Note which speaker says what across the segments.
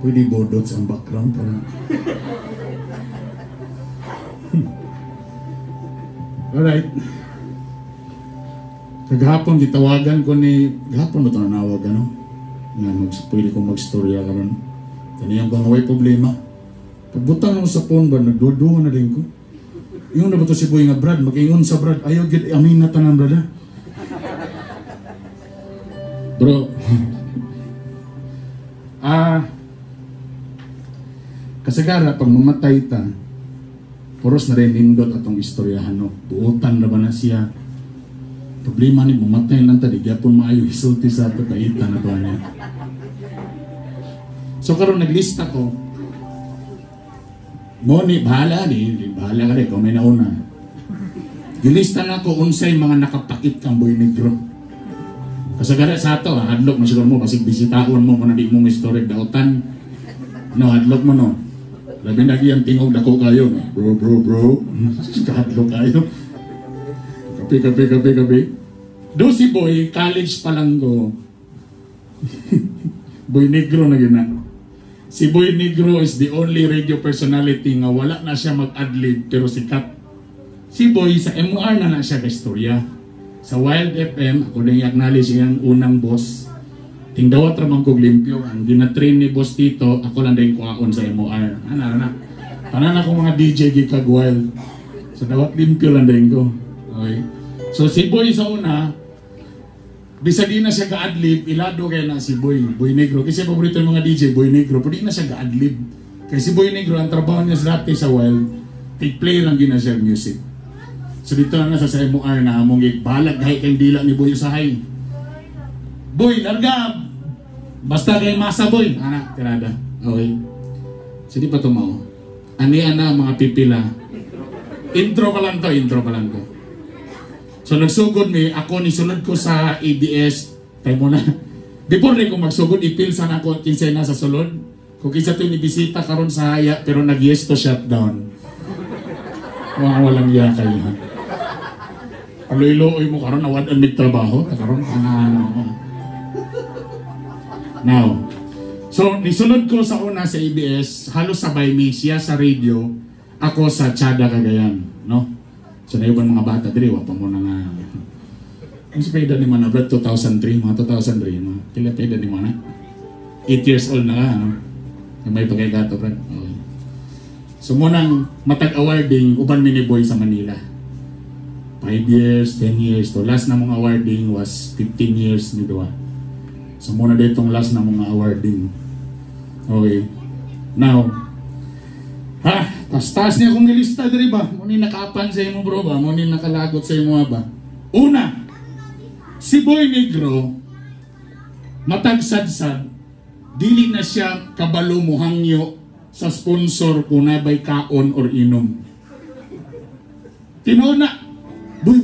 Speaker 1: Pwede bodot sa background para. Alright. Kagahapon gitawagan ko ni gahapon ito nanawag ano. Yan pwede ko magstorya karon. Kaniyang bang way problema. Pagbutang mo sa phone ba nagduduwa na din ko. Yung na ba to si Boy nga Brad mag-ingon sa Brad ayaw gid amin na tanan brad. Bro. Kasagara pag mamatay ta puros na rin nindot atong istoryahan no. Buotan na ba na siya. Problema ni mamatay lang tadi gyapon maayo isulti sa pagkaitan na ba niya. So karon naglista ko. Mo ni bahala ka rin kung may nauna. Gilista na ko unsay mga nakapakit kang Boy Negro. Kasagara sa ato hadlok mo siguro mo basig bisitaon mo kung di mo may storage dautan. No hadlok mo no. Labi na giyang tingog dako kayo. Bro. Hadlok kayo. Kape. Do si Boy, college pa lang ko. Boy Negro na gina. Si Boy Negro is the only radio personality nga wala na siya mag-adlib pero sikat. Si Boy sa MR na siya ka-istorya. Sa Wild FM, ako na i-acknowledge yung unang boss. Tingdawat ramang kong limpyo. Ang ginatrain ni boss dito, ako lang din kuhaon sa MR. Tanan ako mga DJ gikag Wild. So dawat limpyo lang din ko. Okay. So si Boy sa una, bisa di na siya ga-adlib, ilado kaya na si Boy Negro. Kasi paborito ng mga DJ, Boy Negro, pero di na siya ga-adlib. Kasi si Boy Negro, ang trabaho niya sa dati sa Wild, take-play lang gina siya music. So dito lang nasa sa MOR na among balag kahit kayong dila ni Boy Usahay. Boy, larga! Basta kay masa Boy. Anak, tirada. Okay. So di pa tumaw. Ani-ana mga pipila. Intro pa lang to. So nagsugod mi, ako ni sunod ko sa ABS, tayo muna. Before rin ko magsugod, ipilsan ako kinsay na sa sulod. Kung kinsa ito nibisita karon sa haya, pero nag-yes to shutdown. Walang iya kayo. Aloy-looy mo karon, nawad ang trabaho, karon Now, so nisunod ko sa una sa ABS, halos sabay mi siya sa radio, ako sa Tiyada Cagayan, no? So na yung mga bata diri wa pa mo na nga. Ang peda ni mana Brad 2003, mga 2003, mga kila peda ni mana. 8 years old na ka, no? May pagkagato Brad. Okay. So mo nang matag awarding uban mi ni Boy sa Manila. 5 years, 10 years. So last na mong awarding was 15 years ni Dua. So mo na ditong last na mga awarding. Okay. Now, taas niya kung nilista diri ba? Muni nakaapan sa imo bro ba? Muni nakalagot sa imo ba? Una, si Boy Negro matagsadsad, dili na siya kabalo muhangyo sa sponsor kung nabay kaon or inom. Tinuna, Boy,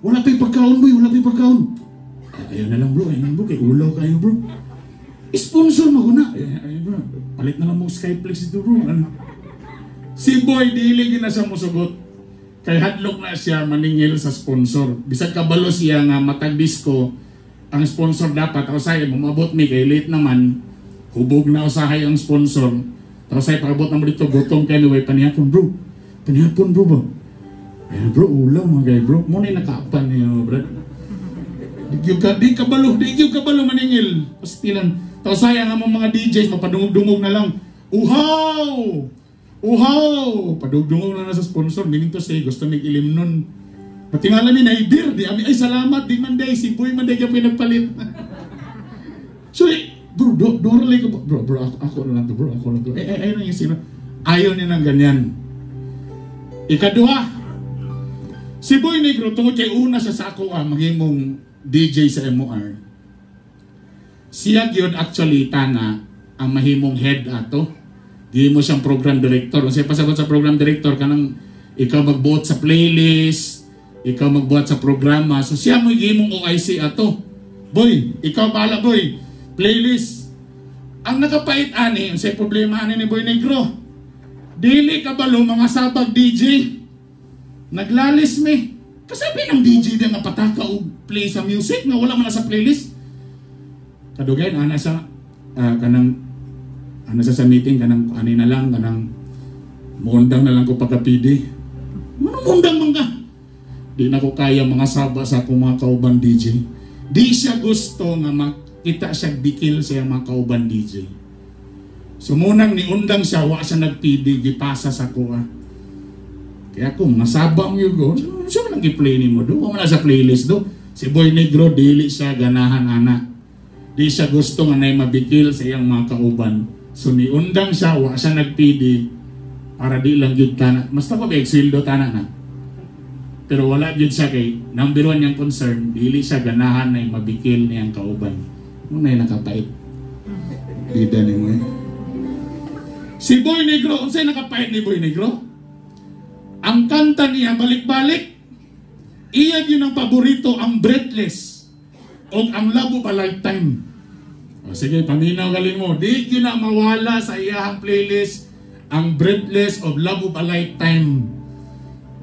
Speaker 1: wala pa'y pagkaon Boy, wala pa'y pagkaon. Ayaw na lang bro, kay ulaw kayo bro. Sponsor mo ko na. Bro, palit na lang mo Skyplex dito bro. Si Boy, dili na siya musugot. Kay hadlok na siya maningil sa sponsor. Bisag kabalo siya nga matag disco, ang sponsor dapat, usay, mumabot mi kay late naman, hubog na usahay ang sponsor. Usay, pakabot na mo dito, gutong kayo, way panihapon bro. Panihapon bro ba? Ay bro, ulaw mga guy bro. Muna nakaapan niya bro. Di kabalo maningil. Pastilan. Usay, ang mga DJs, mapadungog-dungog na lang. Uhaw! Padugdungog na sa sponsor, minito siya, gusto nag-ilim nun. Matingala ni Naidir, di ay salamat, di man day, si Boy man day yung pinagpalit. So, bro, doralay ko, bro, ako na lang to, bro, ako na to. Ayun na yung sino. Ayaw niya ng ganyan. Ikaduha, si Boy Negro, tungkol kay una sa ako, maging DJ sa MOR. Siya yun actually, tana, ang mahimong head ato. Di mo siyang program director. Kung siya pasabot sa program director, kanang ikaw magbuot sa playlist, ikaw magbuot sa programa. So siya mo himong OIC ato. Boy, ikaw pala Boy. Playlist. Ang nakapait ani, ang problema ani ni Boy Negro. Dili kabalo mga sabag DJ. Naglalis mi. Kasabi ng DJ din nga pataka o play sa music na wala man sa playlist. Kadugay ana sa kanang Ano sa meeting kanang ani na lang kanang muundang na lang ko pagka-PD. Ano muundang man ka? Di na ko kaya mga saba sa akong mga kauban DJ. Di siya gusto nga makita siya bikil sa mga kauban DJ. So munang niundang siya, wa siya nag-PD, gipasa sa kuha. Kaya kung masabang yun go, siya man ang i-play ni mo do, wala sa playlist do. Si Boy Negro, dili siya ganahan anak. Di siya gusto nga na mabikil sa iyang mga kauban. So niundang siya, wa siya nag-PD, para di lang yun tanak. Mas pa ba-exildo tanak na. Pero wala yun siya kay number 1 niyang concern, dili siya ganahan na mabikil niyang kauban. Muna yung nakapait. Bida ni mo eh. Si Boy Negro, unsay nakapait ni Boy Negro? Ang kanta niya, balik-balik, iya yun ang paborito, ang Breathless o ang Love of a Lifetime. O sige, paminaw galing mo. Di yun na mawala sa iyahang playlist ang Breathless of Love of a Lifetime.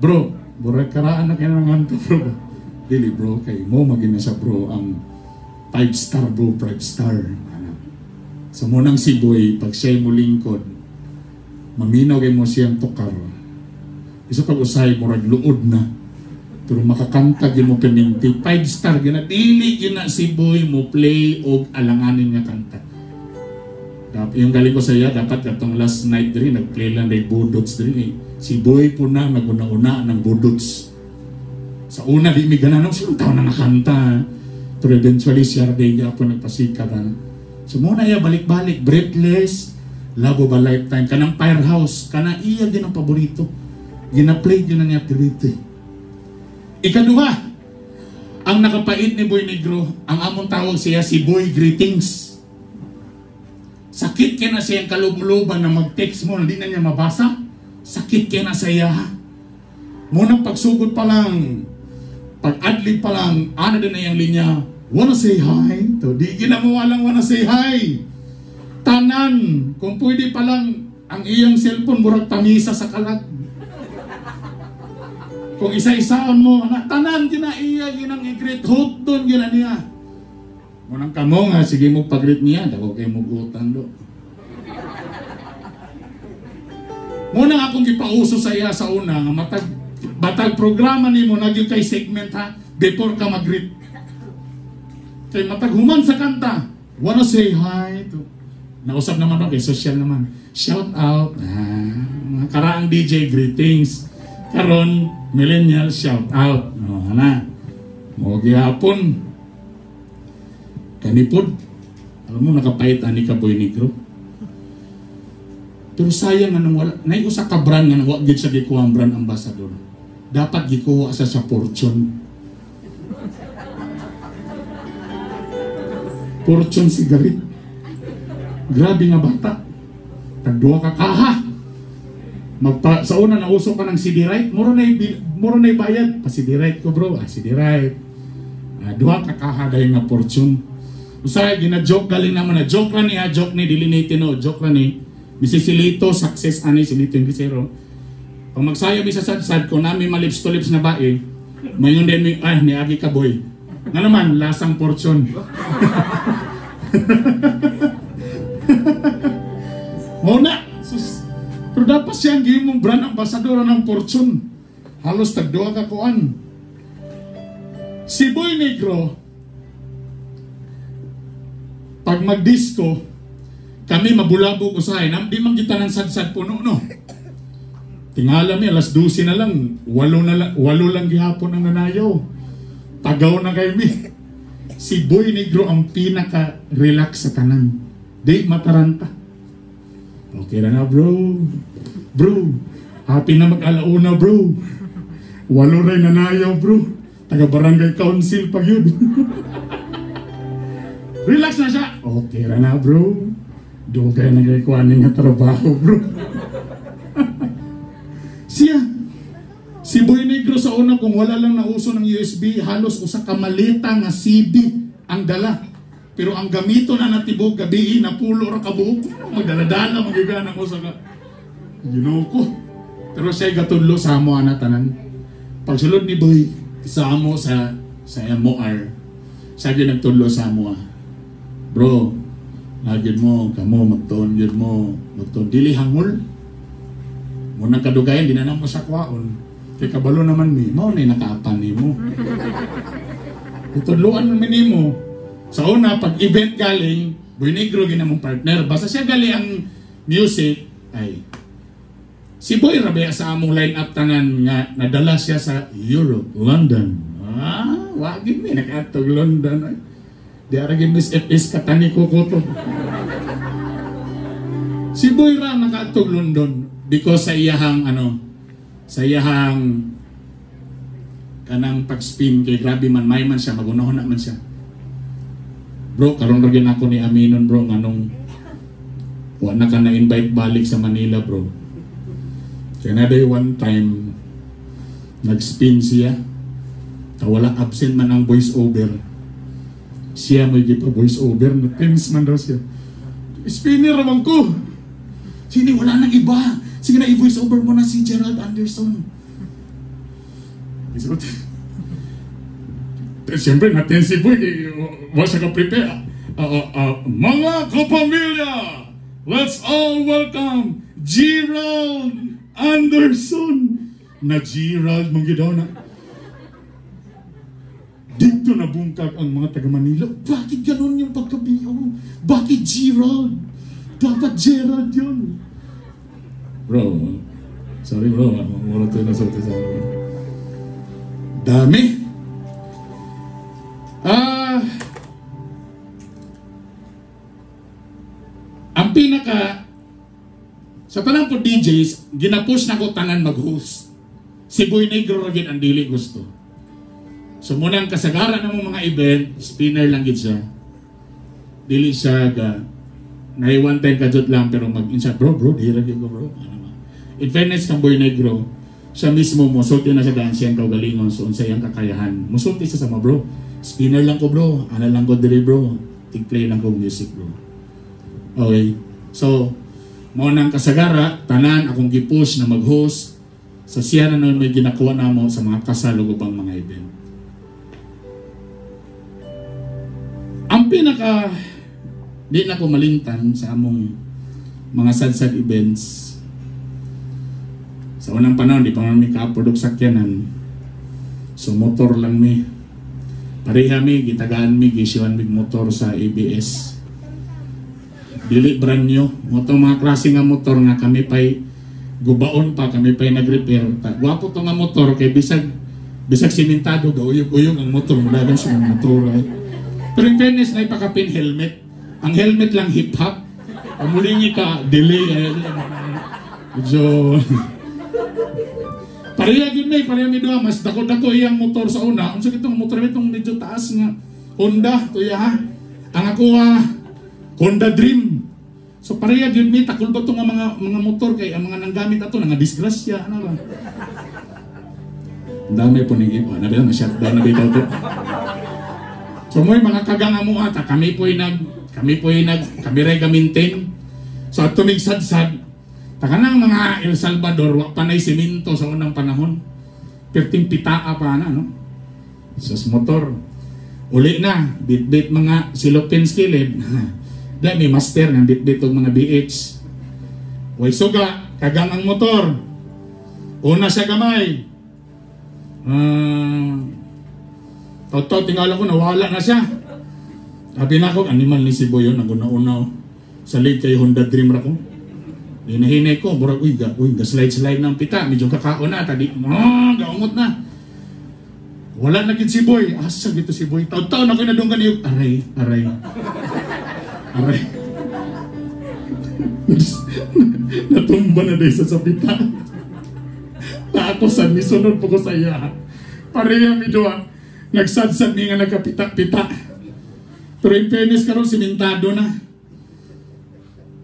Speaker 1: Bro, burag karaan na kailangan to bro. Dili bro, kay mo maging sa bro ang 5-star bro, 5-star. So munang si Boy, pag siya'y mo lingkod, maminaw kay mo siyang tukar. Isa pag usay mo luod na. Pero makakanta gin mo pininti 5-star gina dili gina si Boy mo play og alanganin nga kanta. Yung galing ko sa iya dapat katong last night diri nagplay lang day budots diri. Si Boy po na naguna-una ng budots. Sa una di mi ganano sino taw na nakanta. Pero eventually siya day po nagpasikat na. So muna ya balik-balik Breathless, Love of a Lifetime kanang Firehouse kana iya din ang paborito. Gina-play din na niya pirito. Ikaduha, ang nakapait ni Boy Negro, ang among tawag siya si Boy Greetings. Sakit kaya na siyang kalubluban na mag-text mo, hindi na niya mabasa. Sakit kaya na siya. Munang pagsugod pa lang, pag-adlib pa lang, ano din na yung linya, wanna say hi? To, di ginawalang wanna say hi. Tanan, kung pwede pa lang, ang iyang cellphone, murag tamisa sa kalat. Kung isa-isaon mo, tanan, ginaiya, ginang i-greet, hoot doon, gina niya. Munang kamo nga, sige mo pag-greet niya, dako kayo mugutan do. Munang akong gipauso sa iya sa una, nga matag programa ni mo, nagyo kay segment ha, before ka mag-greet. Kay matag human sa kanta, wanna say hi to. Nausap naman ba, kay social naman. Shout out, mga karaang DJ, greetings. Karon millennial shout out. No, ana. Mo gihapon. Kanipod. Alam mo nakapait ani ka Boy Negro. Pero sayang anong wala. Nay usa ka brand nga wa gid sa gikuha brand ambassador. Dapat gikuha sa Fortune. Fortune cigarette. Grabe nga bata. Tagduha ka kaha. Sa una na uso ka ng CD right, muro na bayad pa CD right ko bro, CD right. Duha ka kahaday nga Fortune. Usay gina-joke galing naman na joke ra ni joke ni dili ni tino, joke ra ni misisilito success ani silito yung zero. Pag magsayo mi sa sad ko nami malips to lips na bae, mayon din mi ni agi ka boy. Nga naman lasang Fortune. Muna pero dapat siyang gimong brand ambassador ng Fortune. Halos tagduha ka kuan. Si Boy Negro, pag mag-disco, kami mabulabog usahay. Di man kita ng sad-sad puno, no? Tingala mi, alas 12 na lang. 8 lang gihapon ang nanayaw. Tagaw na kay mi. Si Boy Negro ang pinaka-relax sa tanan. Di mataranta. Okay na bro. Bro, happy na mag-alauna bro. 8 rin nanayaw bro. Taga-barangay council pag yun. Relax na siya. Okay na bro. Dugay na kay kuhanin nga trabaho bro. Si Boy Negro sa una kung wala lang nauso ng USB, halos usa ka malita nga CD ang dala. Pero ang gamito na natibog gabi na pulo ra kabuok, magdaladala magigana ko sa ginoko. Pero siya gatudlo sa amo ana tanan. Pagsulod ni Boy sa amo sa MOR, siya gyud nagtudlo sa amo. Bro, Lagid mo, kamo, magtuon yun mo, magtuon. Dili hangol. Munang kadugayan, di na mo sa kwaon. Kay kabalo naman mi, mao na nakaapan ni mo. Itudluan naman ni mo. Sa una, pag event galing, Boy Negro ginamong partner. Basta siya gali ang music, ay si Boy Rabia sa among line-up tanan nga nadala siya sa Europe, London. Wagin mi nakatog London. Ay. Di aragin Miss FS katani ko to. Si Boy Ra nakatog London because sa iyahang sa iyahang kanang pag-spin kay grabe man may man siya magunahon na man siya. Bro, karon ra gyud ako ni Aminon bro nganong wa na ka na-invite balik sa Manila bro. Kaya na day one time nag-spin siya. Wala absent man ang voice over. Siya may gipa voice over na tense man daw siya. Spinner naman ko. Sini wala nang iba. Sige na i-voice over mo na si Gerald Anderson. Siyempre natin si Boy. Wala siya ka-prepare. Mga kapamilya, let's all welcome Gerald Anderson. Na Gerald mong gidaw na. Dito na bungkag ang mga taga Manila. Bakit ganun yung pagkabiyo? Bakit Gerald? Dapat Gerald yun. Bro, sorry bro, wala tayo nasulti sa akin. Dami. Ang pinaka sa tanan po DJs, ginapush na ko tanan mag-host. Si Boy Negro rin ang dili gusto. So munang kasagaran ng mga event, spinner lang gid siya. Dili siya ga naiwan time kadot lang pero mag-insa bro, dira gyud ko bro. In fairness kang Boy Negro, siya mismo musulti na sa dansyan kaugalingon so unsay ang kakayahan. Musulti siya sa mga bro. Spinner lang ko bro, ana lang ko diri bro. Tig-play lang ko music bro. Okay. So, mo nang kasagara, tanan akong gipush na mag-host. So siya na nun may ginakuha na mo sa mga kasal o ubang mga event. Ang pinaka di na ko malintan sa among mga sad-sad events. Sa unang panahon, di pa man may ka-product sakyanan. So motor lang mi. Pareha mi, gitagaan mi, gisyawan mi motor sa ABS. Dili brand new. Motong mga klase nga motor nga kami pa'y gubaon pa, kami pa'y nag-repair. Gwapo to nga motor, kay bisag simintado, gauyog-uyog ang motor. Mula sa motor. Pero in fairness, na ipakapin helmet. Ang helmet lang hip-hop. Amulingi ka, delay. So, pareha yun may, pareha may doon. Mas dako-dako iyang motor sa una. Ang sakit itong motor, itong medyo taas nga. Honda, ito ya ha. Ang ako Honda Dream. So pareha yun may, takol ba itong mga motor kay ang mga nanggamit ato, nga disgrasya, ano ba? Ang dami po nang iba. Nabi na, shutdown na bitaw to. So mo mga kagang mo ata, kami ray gamintin. So at tumig sad-sad, taka na mga El Salvador, wak panay simento sa unang panahon. Perting pitaa pa na, no? So sa motor, uli na, bit-bit mga silopin skilid. Dahil may master ng bit-bit ng mga BH. Way suga, kagang ang motor. Una sa gamay. Totoo, tingala ko, nawala na siya. Sabi na ako, animal ni si Boy yun, naguna-una sa late kay Honda Dream ra ko. Hinahinay ko, burag, slide-slide ng pita, medyo kakao na, tadi, gaungot na. Wala na gid si Boy, asa gito si Boy, taon-taon ako na doon kaniyog, aray. Natumba na dahil sa pita. Tapos ni sunod po ko sa iya. Pareha mi doa. Nagsadsad mi nga nagkapita-pita. Pero in fairness karon simentado na.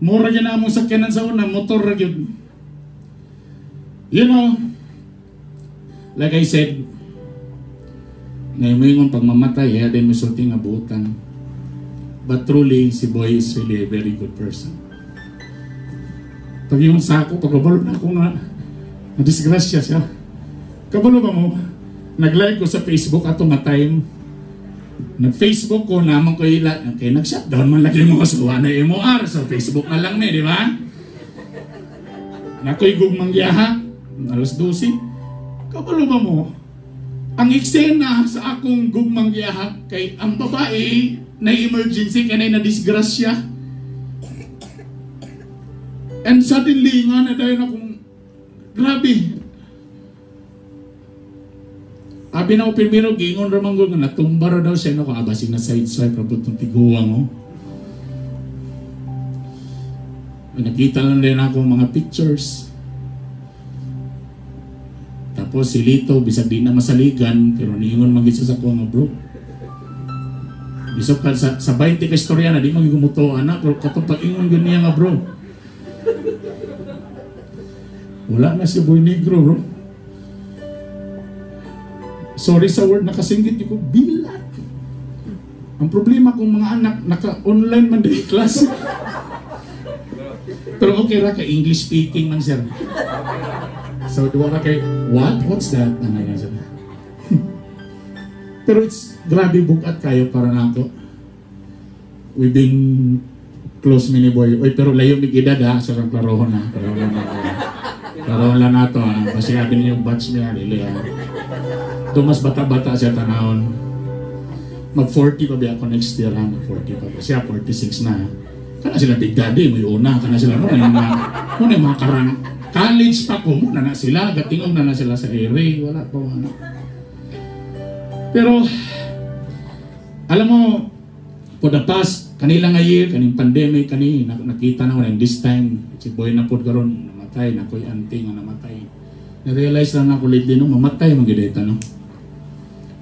Speaker 1: Mura gyud na among sakyanan sa una, motor ra gyud. You know, like I said, ngayon pag mamatay, din mo sulti nga buutan. But truly, si Boy is really a very good person. Pag yung sako, pagkabalo na ako nga, nadisgrasya siya. Kabalo ba mo? Nag-like ko sa Facebook ato nga time. Nag-Facebook ko naman ko ila, kaya nag-shutdown man lagi mo sa wala na MOR, so Facebook na lang di ba? Nakoy gugmang giyaha, alas 12. Kabalo ba mo? Ang eksena sa akong gugmang giyaha kay ang babae na emergency kay na disgrasya. And suddenly nga na dahil akong grabe. Abi na ko primero gingon ramang ko nga natumba ra daw siya no ko abasig na side swipe ra pud tiguang mo. Nakita lang din ako mga pictures. Tapos si Lito bisag di na masaligan pero niingon magisa sa ko nga bro. Bisag ka sa 20 ka istorya na di magigumuto anak pero katong pag-ingon gyud niya nga bro. Wala na si Boy Negro bro. Sorry sa word nakasinggit ko, bilat. Ang problema kung mga anak naka-online man din class. Pero okay ra kay English speaking man sir. So duwa ra kay what? What's that? Ano yan sir? Pero it's grabe bukat kayo para nako. We've been close mini boy. Oy pero layo mig edad ha sa klarohon na. Klarohon lang nato ha. Kasi sabi niyo batch niya dili ha. Mas bata-bata siya tanahon. Mag-40 pa ba ako next year ha? Mag-40 pa ba siya, 46 na. Kana sila big daddy, may una. Kana sila muna yung mga karang. College pa ko, muna na sila. Gatingog na sila sa ere. Wala pa wala. Pero, alam mo, for the past, kanila nga year, kaning pandemic, nakita na ko na this time, si Boy na po karon namatay, nakoy auntie nga namatay. Na-realize lang ako lately no, mamatay magideta no.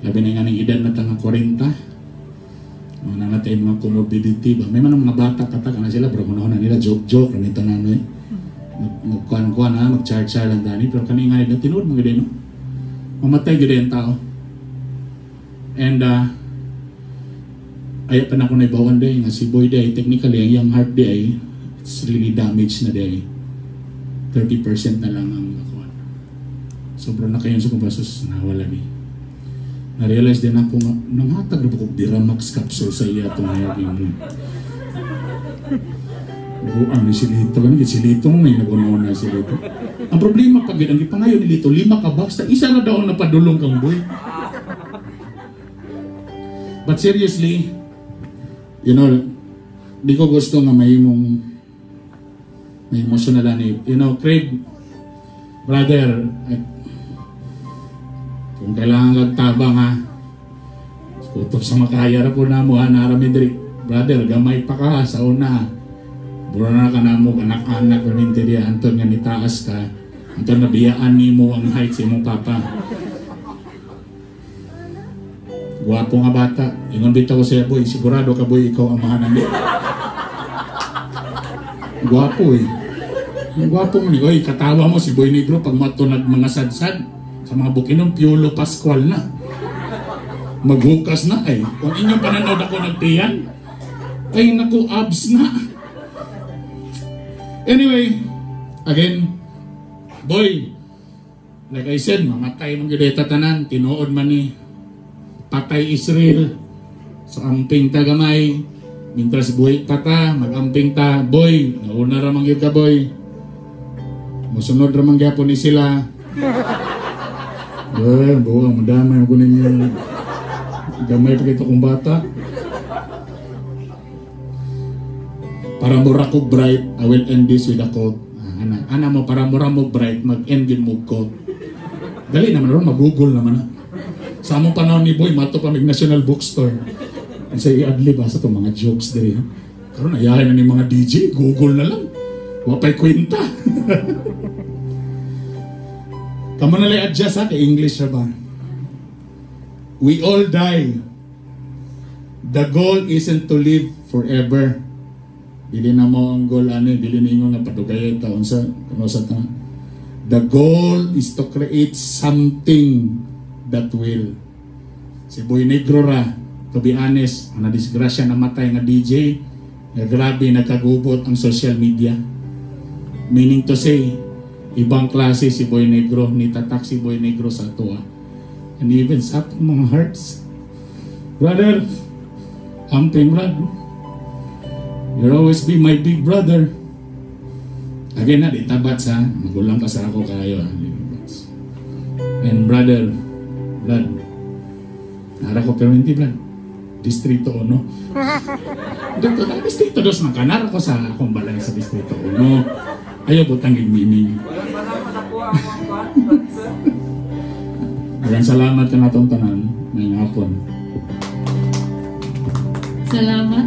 Speaker 1: Labi na nga ng edad na tanga 40. Mga nanatay mga comorbidity ba. May mga bata katak na sila pero kuno na nila joke-joke ranito na no. Magkuan-kuan ha, mag-char-char lang dani pero kani nga nila tinuod mga no. Mamatay gid ang tao. And ay pa na ko na ibawan day nga si Boy day technically ang young heart day it's really damaged na day. 30% na lang ang nakuha. Sobrang na kayo sa kumbasos nawala ni. Na-realize din ako nga, nanghatag na ba kong Biramax capsule sa iya itong ngayagin. Buang ni si Lito. Si Lito mo may nagunaw na si Lito. Ang problema pag ang ipangayon ni Lito, 5 ka box, isa na daw ang napadulong kang boy. But seriously, you know, di ko gusto nga may emotional na ni, you know, Craig, brother, kung kailangan magtabang ha, kutob sa makaya ra po na mo ha, narami diri, brother, gamay pa ka sa una. Buro na ka na mo, anak-anak, kuminti diya, anton nga nitaas ka, anton nabiyaan ni mo ang height sa imong papa. Guwapo nga bata, ingon bitaw ko siya, boy, sigurado ka boy, ikaw ang mahanan niya. Guwapo eh. Ang guwapo mo ni, oy, katawa mo si Boy Negro pag matunag mga sadsad. Sa mga bukinom, Piolo Pascual na. Maghukas na ay. Kung inyong pananood ako nagtiyan, ay naku, abs na. Anyway, again, Boy, like I said, mamatay mong gideta tanan, tinuod man ni patay Israel. So amping ta gamay, mintras buhay pata, mag-amping ta, Boy, nauna ramang yun ka Boy. Musunod ramang gyapon ni sila. Buwang, madamay ako ninyo. Gamay pa kita kong bata. Para mura ko bright, I will end this with a quote. Ana mo, para mura mo bright, mag-end din mo quote. Dali naman ron, mag-google naman ha. Sa among panahon ni Boy, mato pa may National Bookstore. Sa i-adlib ha, sa itong mga jokes dali ha. Karoon, ayahin na ni mga DJ, Google na lang. Wapay kwenta. Kamu na lang adjust ha, kay English ba? We all die. The goal isn't to live forever. Dili na mo ang goal, dili na ingo nga padugay taon sa ta. The goal is to create something that will. Si Boy Negro ra, to be honest, ang nadisgrasya namatay nga DJ, nga grabe nagkagubot ang social media. Meaning to say, ibang klase si Boy Negro, nitatak si Boy Negro sa tuwa. And even sa atong mga hearts. Brother, Amping Brad, you'll always be my big brother. Again na, di tabat sa, magulang pa sa ako kayo. And brother, Brad, nara ko pero hindi Brad, Distrito 1. Dito na, Distrito 2, makanar ko sa akong balay sa Distrito 1. Ayaw po tangging miming. Maraming salamat ka na itong tanan, may hapon.
Speaker 2: Salamat